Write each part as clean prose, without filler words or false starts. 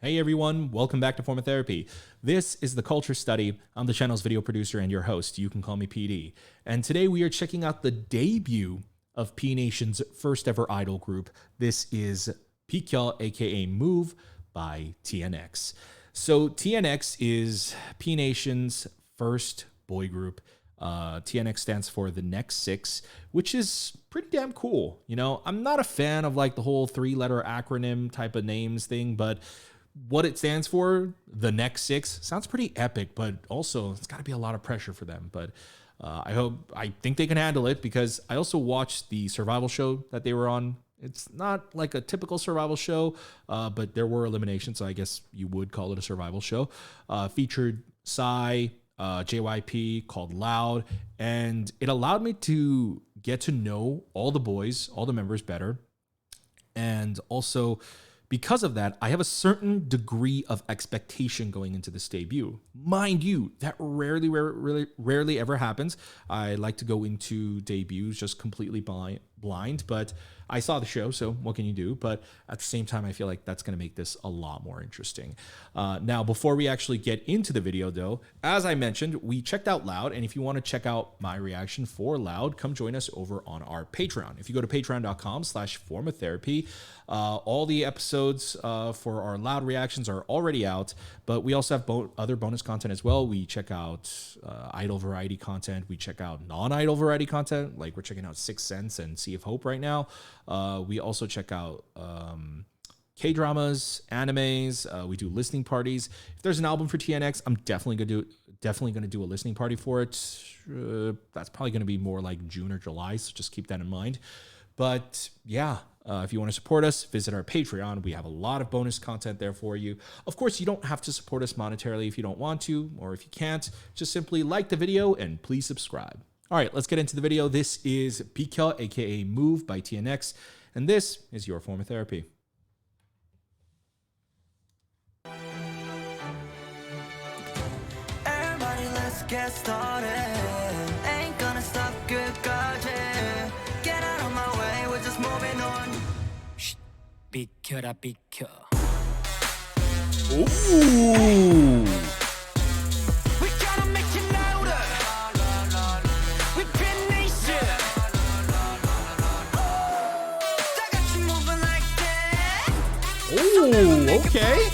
Hey everyone, welcome back to Form of Therapy. This is the Culture Study. I'm the channel's video producer and your host. You can call me PD. And today we are checking out the debut of P Nation's first ever idol group. This is Kulture, aka Move by TNX. So TNX is P Nation's first boy group. TNX stands for the next six, which is pretty damn cool. You know, I'm not a fan of like the whole 3-letter acronym type of names thing, but what it stands for, the next six, sounds pretty epic, but also it's got to be a lot of pressure for them. But I think they can handle it, because I also watched the survival show that they were on. It's not like a typical survival show, but there were eliminations, so I guess you would call it a survival show. Featured Psy, JYP, called Loud, and it allowed me to get to know all the boys, all the members better. And also, because of that, I have a certain degree of expectation going into this debut. Mind you, that rarely ever happens. I like to go into debuts just completely blind, but I saw the show, so what can you do? But at the same time, I feel like that's going to make this a lot more interesting. Now, before we actually get into the video, though, as I mentioned, we checked out Loud, and if you want to check out my reaction for Loud, come join us over on our Patreon. If you go to patreon.com/formoftherapy, all the episodes for our Loud reactions are already out, but we also have other bonus content as well. We check out idol variety content. We check out non-idol variety content, like we're checking out Sixth Sense and Sea of Hope right now. We also check out K-dramas, animes. We do listening parties. If there's an album for TNX, I'm definitely gonna do a listening party for it. That's probably gonna be more like June or July, so just keep that in mind. But yeah, if you want to support us, visit our Patreon. We have a lot of bonus content there for you. Of course, you don't have to support us monetarily if you don't want to, or if you can't. Just simply like the video and please subscribe. All right, let's get into the video. This is Kulture, aka Move by TNX, and this is your form of therapy. Everybody, let's get started. Ain't gonna stop, 끝까지. Get out of my way, we're just moving on. Shh, 비켜라 비켜. Ooh. We gotta make it louder. We P Nation. 다 같이 moving like that. Ooh, okay.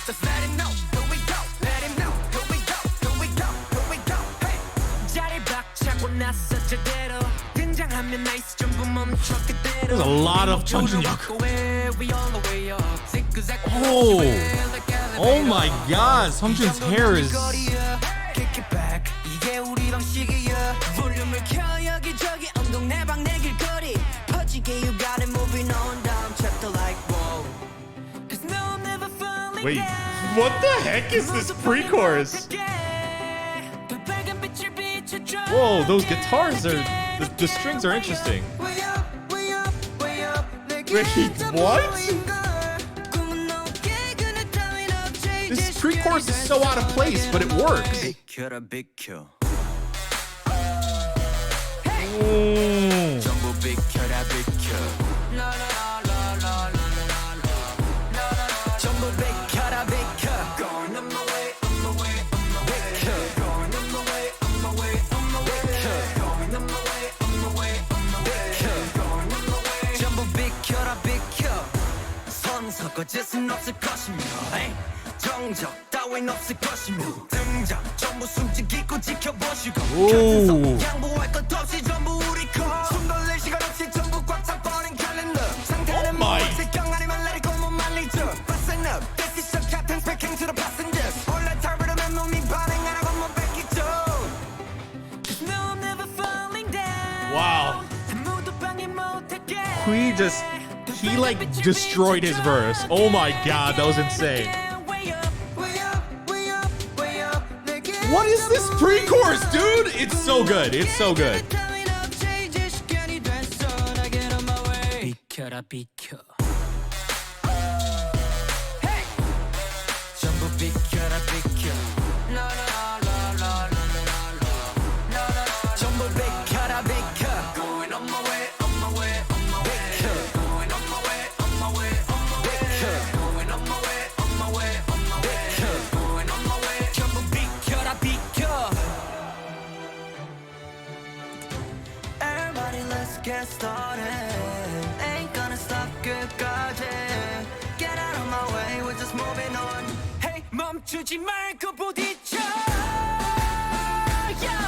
Just let him know, here we go. Let him know, here we go, here we go, here we go. Hey. 자리 박차고 나서 제대로 등장하면 나이스 전부 멈춰 그대로. There's a lot of 정신력. Oh my God, Seongjun's hair is. Kick it back. 이게 우리 방식이야. 볼륨을 켜 여기저기 엉덩내방 내 길거리 퍼지게 you got it moving on down chapter like whoa. 'Cause no, I'm never falling Wait, down. what the heck is this pre-chorus? Whoa, those guitars are. The strings are interesting. Wait, what? This pre-chorus is so out of place, but it works. 비켜라 비켜. Mm. 전부 비켜라 비켜. 전부 비켜라 비켜. Going on my way, on my way, on my way. Going on my way, on my way, on my way. Going on my way, on my way, on my way. Going on my way. 전부 비켜라 비켜. 선 섞어 짓은 없을 것이며. 정적 따윈 없을 것이며. 등장 전부 숨지키고 지켜보시고. Ooh. 양보할 것 없이 전부 우리 거. 숨 돌릴 시간 없이 전부 꽉 차버린 캘린더. 상태는 뭐 실경 아니면 let it go 못 말리죠. Listen up, this is your captain speaking to the passengers. 원래 타버리면 몸이 반응 안 하고 못 뺏기죠. 'Cause no, I'm never falling down. Wow. 아무도 방해 못하게. He like destroyed his verse. Oh my God, that was insane. What is this pre-chorus, dude? It's so good. It's so good. 비켜라 비켜. Hey! 전부 비켜라 비켜. 전부 비켜라 비켜. Going on my way, on my way, on my way. Going on my way, on my way, on my way. Going on my started. Ain't gonna stop 끝까지. Get out of my way, we're just moving on. Hey, 멈추지 말고 부딪혀. Yeah.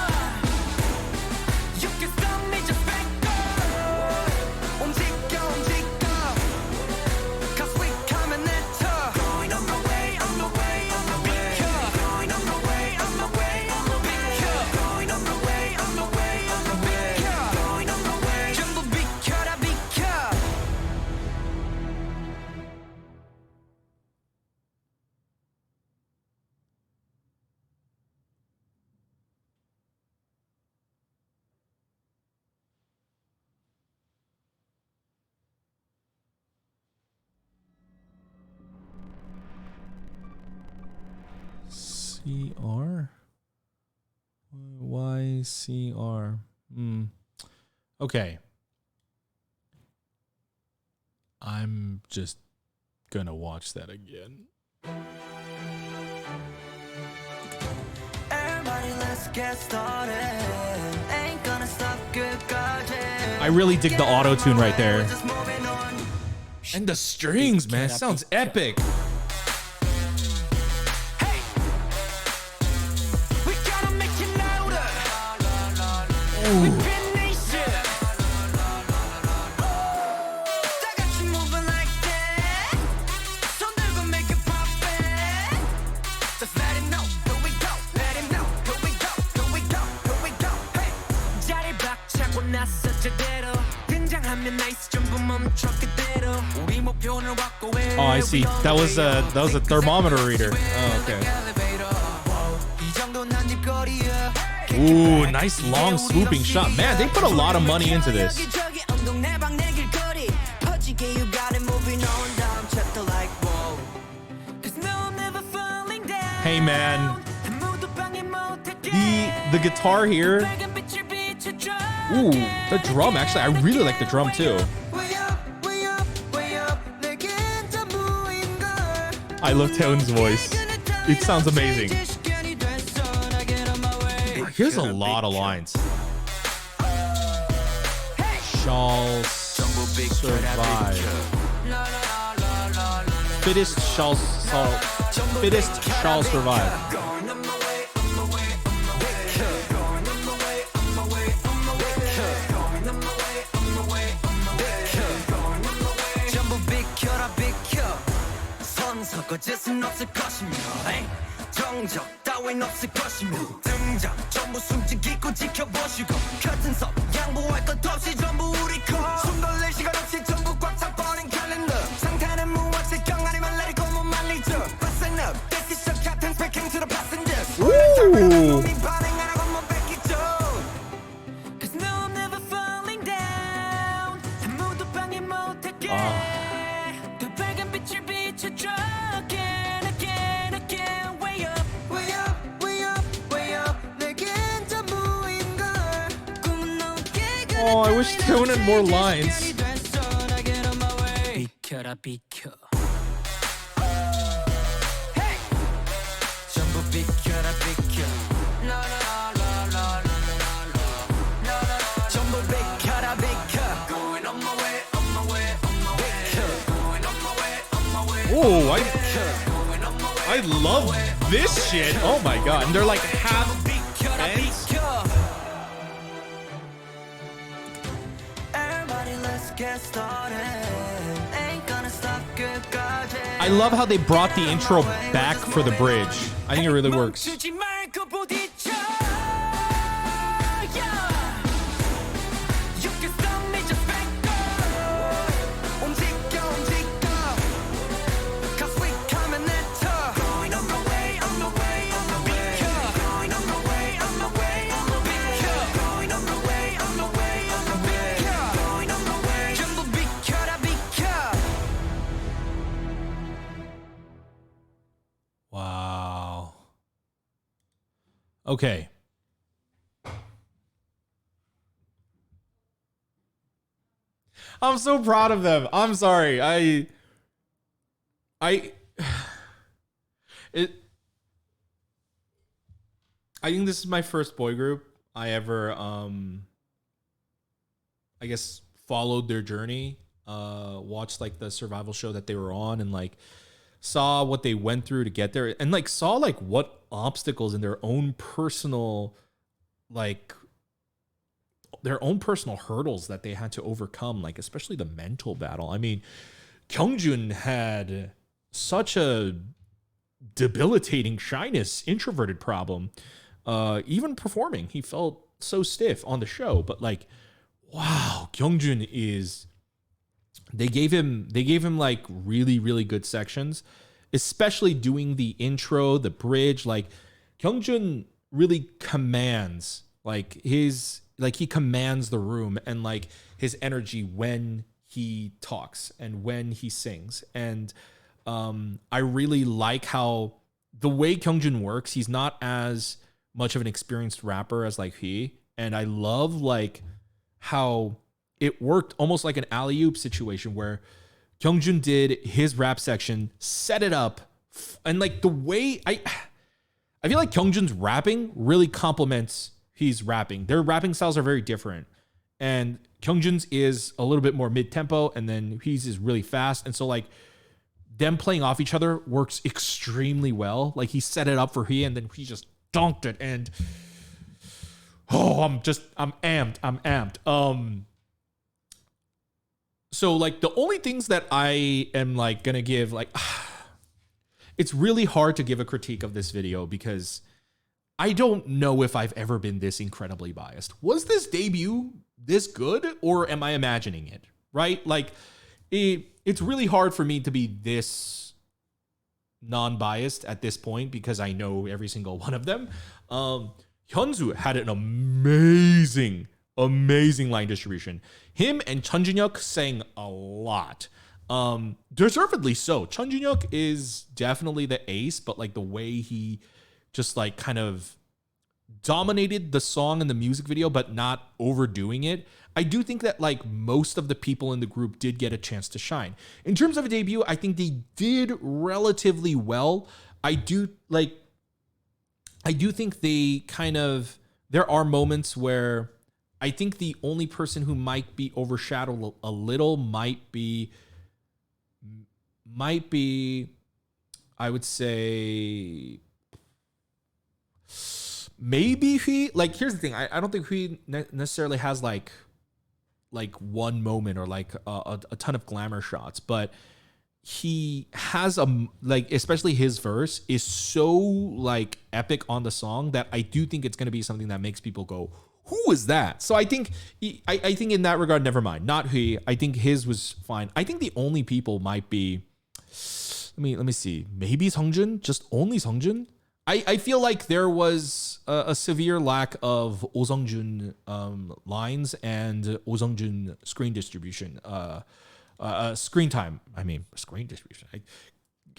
You can stop me, just back up. 움직여, 움직여. 'Cause we coming at ya. Going on my way, on my way, on my way. Going on my way, on my way, on my way. Going on my way, on my way, on my way. Going on my way. 전부 비켜라, 비켜. CR? YCR. Okay. I'm just gonna watch that again. Everybody, let's get started. Ain't gonna stop 끝까지. I really dig the auto tune right there. We're just moving on. And the strings, man, sounds epic. Hey, we gotta make it louder. We finish it. 다 같이 moving like that. 손 들고 make it pop it. Just let him know, here we go. Let him know, here we go, here we go, here we go. Hey, 자리 박차고 나서 제대로 등장하면 나이스 전부 멈춰 그대로. 우리 목표는 확고해. Oh, I see. That was a thermometer reader. Oh, okay. 이 정도는 한 입거리야. Ooh, nice long swooping shot. Man, they put a lot of money into this. 여기저기 엉덩 내방 내 길거리. 퍼지게 you got it moving on down chapter like whoa. 'Cause no, I'm never falling down. Hey, man. 아무도 방해 못할게. The guitar here. 빨간 빛을 비춰줘. Ooh, the drum. Actually, I really like the drum too. Way up, way up, way up. 내겐 전부인 걸. I love Taeun's voice. It sounds amazing. 시간이 됐어. 나 get on my way. Here's a lot of lines. Shall survive. Fittest shall survive. Going on my way, on my way, on my way. Going on my way, on my way, on my way. Going on my way, on my way, on my way. Going on my way. 전부 비켜라 비켜. 선 서고 짓은 없을 것이며. 에이, 정적 따윈 없을 것이며. 등장 전부 숨지기고 지켜보시고. 같은 섭 양보할 것 없이 전부 우리 거. 숨 돌릴 시간 없이 전부 꽉 차버린 캘린더. 상태는 무엇이 경아리만 let it go 못 말리죠. Listen up, this is your captain speaking to the passengers. Ooh. 반응하라고 못 뺏기죠. 'Cause no, I'm never falling down. 아무도 방해 못할게. 더 밝은 빛을 비춰줘. Again, again, again. Way up, way up, way up, way up. 내겐 전부인 걸. 꿈은 넘게 Oh, I wish Taeun had more lines. 시간이 됐어. 나 get on my way. 비켜라 비켜. Hey! 전부 비켜라 비켜. 전부 비켜라 비켜. Going on my way, on my way, on my way. Going on my way, on my way. Oh, Going on my way. I love this shit. Oh my god. And they're like half 비켜라 ends. 비켜. Everybody, let's get started. Ain't gonna stop 끝까지. I love how they brought the intro back for the bridge. I think it really works. 멈추지 말고 부딪혀. Yeah. You can stop me, just back up. 움직여, 움직여. 'Cause we coming at ya. Going on my way, on my way, on my way. Going on my way, on my way, on my way. Going on my way, on my way, on my way. Going on my way. 전부 비켜라 비켜. Wow. Okay. I'm so proud of them. I'm sorry. I think this is my first boy group I ever I guess followed their journey, watched like the survival show that they were on, and like saw what they went through to get there, and like saw like what obstacles in like their own personal hurdles that they had to overcome, like especially the mental battle. I mean, Kyungjun had such a debilitating shyness, introverted problem. Even performing, he felt so stiff on the show. But like, wow, Kyungjun is. They gave him like really, really good sections, especially doing the intro, the bridge. Like Kyungjun really commands he commands the room and like his energy when he talks and when he sings. And I really like how the way Kyungjun works. He's not as much of an experienced rapper as like he, and I love like how it worked almost like an alley-oop situation where Kyungjun did his rap section, set it up, and like the way I feel like Kyungjun's rapping really complements his rapping. Their rapping styles are very different, and Kyungjun's is a little bit more mid-tempo, and then his is really fast, and so like them playing off each other works extremely well. Like he set it up for he, and then he just dunked it, and I'm amped. So like the only things that I am like gonna give, like it's really hard to give a critique of this video because I don't know if I've ever been this incredibly biased. Was this debut this good, or am I imagining it? Right? Like it's really hard for me to be this non-biased at this point because I know every single one of them. Hyunsu had an amazing line distribution. Him and Chun Jin-hyuk sang a lot. Deservedly so. Chun Jin-hyuk is definitely the ace, but like the way he just like kind of dominated the song and the music video, but not overdoing it. I do think that like most of the people in the group did get a chance to shine. In terms of a debut, I think they did relatively well. I do think they kind of, there are moments where I think the only person who might be overshadowed a little might be, I would say, maybe he, like, here's the thing. I don't think he necessarily has like one moment or like a ton of glamour shots, but he has especially his verse is so like epic on the song that I do think it's going to be something that makes people go, who is that? So I think I think in that regard, never mind. Not he. I think his was fine. I think the only people might be, let me see. Maybe Seongjun, just only Seongjun. I feel like there was a severe lack of Oh Seongjun lines and Oh Seongjun screen distribution. Screen time. I mean, screen distribution.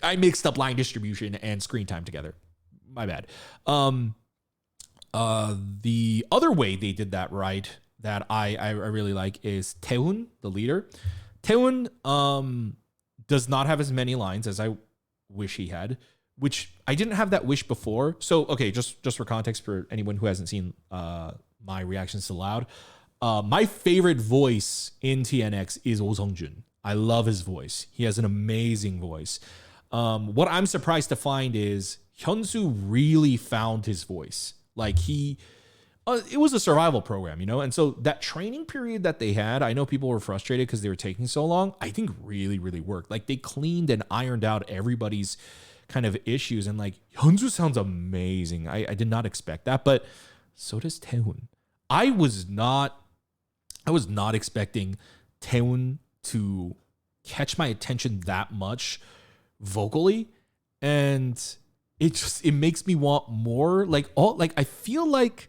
I mixed up line distribution and screen time together. My bad. The other way they did that right that I really like is Taehoon, the leader. Taehoon does not have as many lines as I wish he had, which I didn't have that wish before. So, okay, just for context for anyone who hasn't seen my reactions to Loud, my favorite voice in TNX is Oh Seongjun. I love his voice. He has an amazing voice. What I'm surprised to find is Hyunsu really found his voice. Like it was a survival program, you know? And so that training period that they had, I know people were frustrated because they were taking so long. I think really, really worked. Like they cleaned and ironed out everybody's kind of issues. And like Hyunsu sounds amazing. I did not expect that, but so does Taehoon. I was not expecting Taehoon to catch my attention that much vocally. And it makes me want more. I feel like,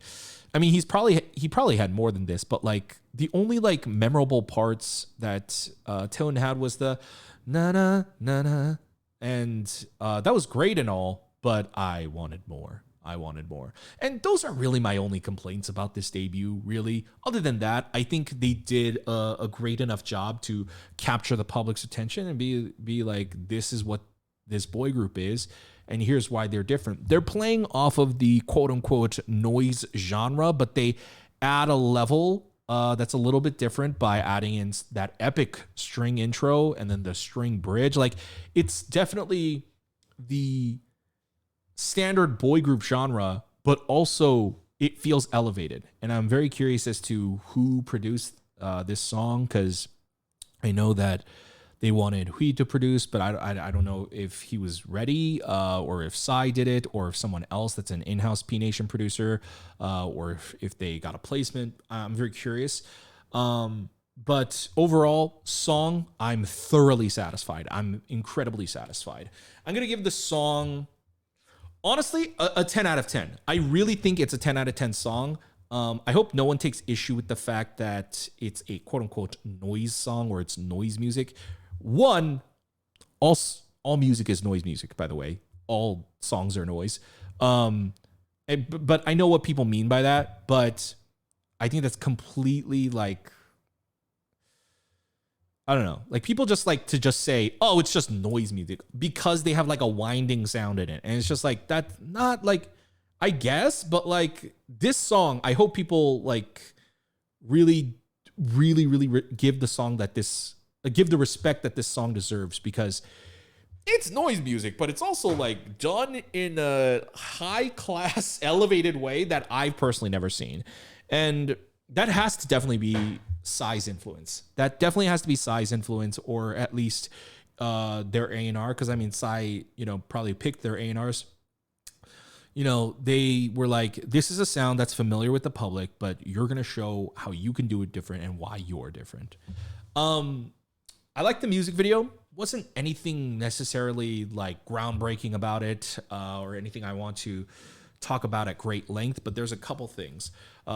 I mean, he probably had more than this, but like the only like memorable parts that Taehoon had was the na na na na, and that was great and all, but I wanted more. And those are really my only complaints about this debut, really. Other than that, I think they did a great enough job to capture the public's attention and be like, this is what this boy group is, and here's why they're different. They're playing off of the quote-unquote noise genre, but they add a level that's a little bit different by adding in that epic string intro and then the string bridge. Like, it's definitely the standard boy group genre, but also it feels elevated. And I'm very curious as to who produced this song, because I know that they wanted Hui to produce, but I don't know if he was ready, or if Psy did it, or if someone else that's an in-house P Nation producer, or if they got a placement. I'm very curious. But overall, song, I'm thoroughly satisfied. I'm incredibly satisfied. I'm going to give the song, honestly, a 10 out of 10. I really think it's a 10 out of 10 song. I hope no one takes issue with the fact that it's a quote-unquote noise song, or it's noise music. One, all music is noise music, by the way. All songs are noise. But I know what people mean by that, but I think that's completely like, I don't know. Like, people just like to just say, oh, it's just noise music, because they have like a winding sound in it. And it's just like, that's not like, I guess, but like this song, I hope people like really give the song that give the respect that this song deserves, because it's noise music, but it's also like done in a high class, elevated way that I've personally never seen. And that has to definitely be Psy's influence. That definitely has to be Psy's influence, or at least their A&R. Because I mean, Psy, probably picked their A&Rs. They were like, this is a sound that's familiar with the public, but you're going to show how you can do it different and why you're different. I like the music video. Wasn't anything necessarily like groundbreaking about it, or anything I want to talk about at great length, but there's a couple things.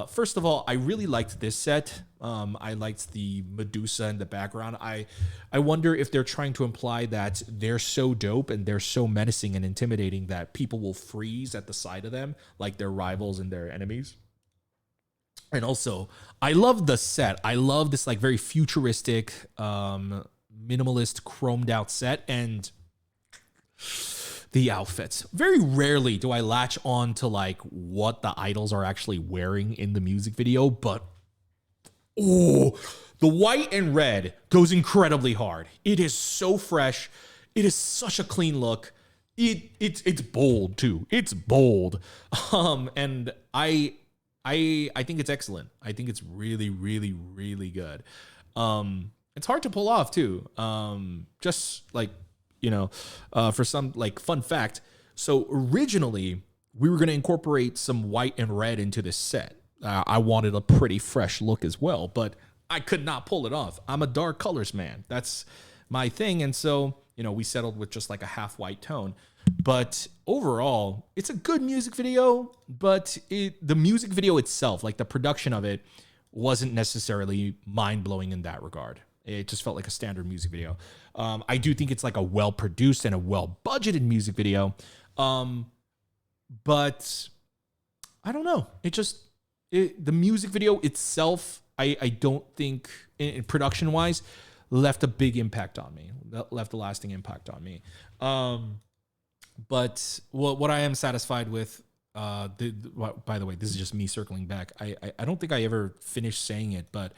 First of all, I really liked this set. I liked the Medusa in the background. I wonder if they're trying to imply that they're so dope and they're so menacing and intimidating that people will freeze at the sight of them, like their rivals and their enemies. And I love the set. I love this like very futuristic, minimalist, chromed out set, and the outfits. Very rarely do I latch on to like what the idols are actually wearing in the music video, but the white and red goes incredibly hard. It is so fresh. It is such a clean look. It's bold too. It's bold. And I think it's excellent. I think it's really, really, really good. It's hard to pull off too. Just like, for some like fun fact. So originally we were going to incorporate some white and red into this set. I wanted a pretty fresh look as well, but I could not pull it off. I'm a dark colors man. That's my thing. And so, we settled with just like a half white tone. But overall, it's a good music video, but the music video itself, like the production of it, wasn't necessarily mind-blowing in that regard. It just felt like a standard music video. I do think it's like a well-produced and a well-budgeted music video. But I don't know. The music video itself, I don't think, in production-wise, left a big impact on me. Left a lasting impact on me. But what I am satisfied with, by the way, this is just me circling back. I don't think I ever finished saying it, but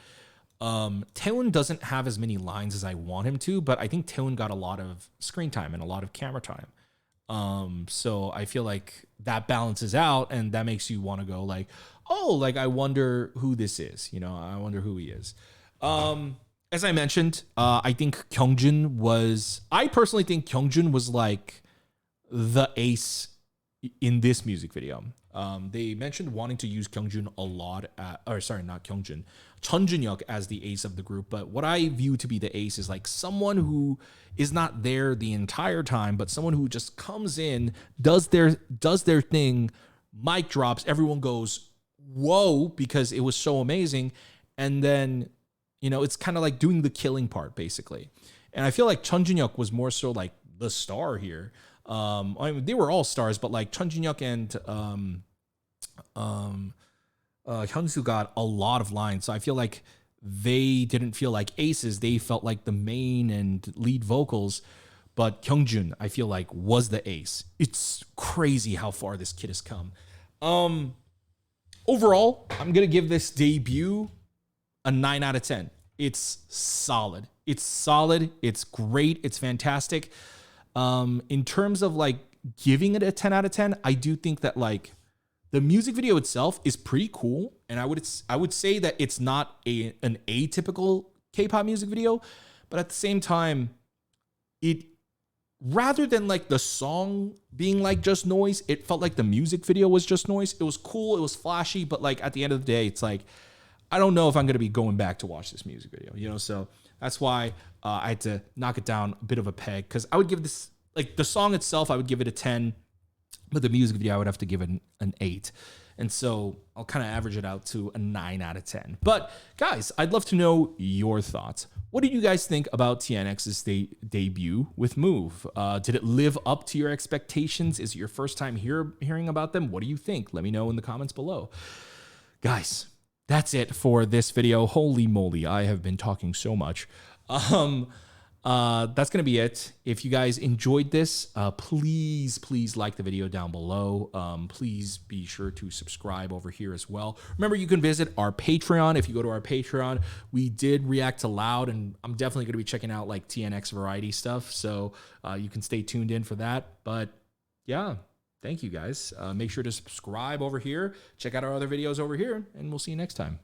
Taewoon doesn't have as many lines as I want him to, but I think Taewoon got a lot of screen time and a lot of camera time. So I feel like that balances out, and that makes you want to go like, oh, like I wonder who this is. I wonder who he is. As I mentioned, I personally think Kyungjun was like the ace in this music video. They mentioned wanting to use Kyungjun a lot, not Kyungjun, Chun Jun-hyuk as the ace of the group. But what I view to be the ace is like someone who is not there the entire time, but someone who just comes in, does their thing, mic drops, everyone goes, whoa, because it was so amazing. And then, it's kind of like doing the killing part, basically. And I feel like Chun Jun-hyuk was more so like the star here. They were all stars, but like Chun Jun-hyuk and Hyunsu got a lot of lines. So I feel like they didn't feel like aces. They felt like the main and lead vocals. But Kyungjun, I feel like, was the ace. It's crazy how far this kid has come. Overall, I'm going to give this debut a 9 out of 10. It's solid. It's solid. It's great. It's fantastic. In terms of like giving it a 10 out of 10, I do think that like the music video itself is pretty cool. And I would say that it's not an atypical K-pop music video, but at the same time, it rather than like the song being like just noise, it felt like the music video was just noise. It was cool, it was flashy, but like at the end of the day, it's like, I don't know if I'm going to be going back to watch this music video, you know? So that's why I had to knock it down a bit of a peg, because I would give this, like the song itself, I would give it a 10, but the music video, I would have to give it an 8. And so I'll kind of average it out to a 9 out of 10. But guys, I'd love to know your thoughts. What did you guys think about TNX's debut with Move? Did it live up to your expectations? Is it your first time hearing about them? What do you think? Let me know in the comments below. Guys, that's it for this video. Holy moly, I have been talking so much. That's going to be it. If you guys enjoyed this, please like the video down below. Please be sure to subscribe over here as well. Remember, you can visit our Patreon. If you go to our Patreon, we did react to Loud, and I'm definitely going to be checking out like TNX variety stuff. So you can stay tuned in for that. But yeah, thank you guys. Make sure to subscribe over here. Check out our other videos over here, and we'll see you next time.